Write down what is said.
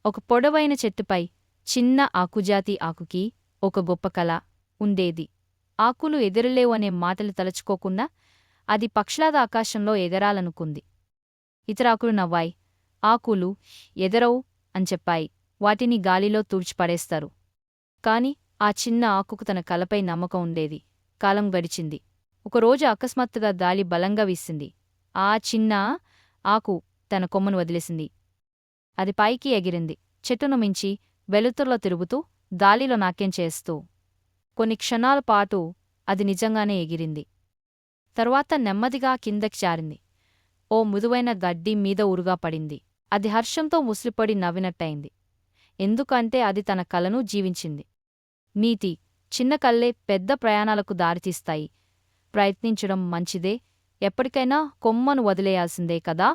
ఒక పొడవైన చెట్టుపై చిన్న ఆకుజాతి ఆకుకి ఒక గొప్ప కల ఉండేది. ఆకులు ఎగరలేవు అనే మాటలు తలుచుకోకుండా అది పక్షులాగా ఆకాశంలో ఎగరాలనుకుంది. ఇతర ఆకులు నవ్వాయి. ఆకులు ఎగరవు అని చెప్పాయి. వాటిని గాలిలో తుడిచిపడేస్తారు. కాని ఆ చిన్న ఆకుకు తన కలపై నమ్మకం ఉండేది. కాలం గడిచింది. ఒకరోజు అకస్మాత్తుగా గాలి బలంగా వీసింది. ఆ చిన్న ఆకు తన కొమ్మను వదిలేసింది. అది పైకి ఎగిరింది. చెట్టును మించి వెలుతురులో తిరుగుతూ గాలిలో నాట్యం చేస్తూ. కొన్ని క్షణాల పాటు అది నిజంగానే ఎగిరింది. తరువాత నెమ్మదిగా కిందకి జారింది. ఓ మృదువైన గడ్డి మీద ఉరుగా పడింది. అది హర్షంతో ముసిలిపడి నవ్వినట్టయింది. ఎందుకంటే అది తన కలను జీవించింది. నీతి: చిన్న కళ్ళే పెద్ద ప్రయాణాలకు దారితీస్తాయి. ప్రయత్నించడం మంచిదే. ఎప్పటికైనా కొమ్మను వదిలేయాల్సిందే కదా.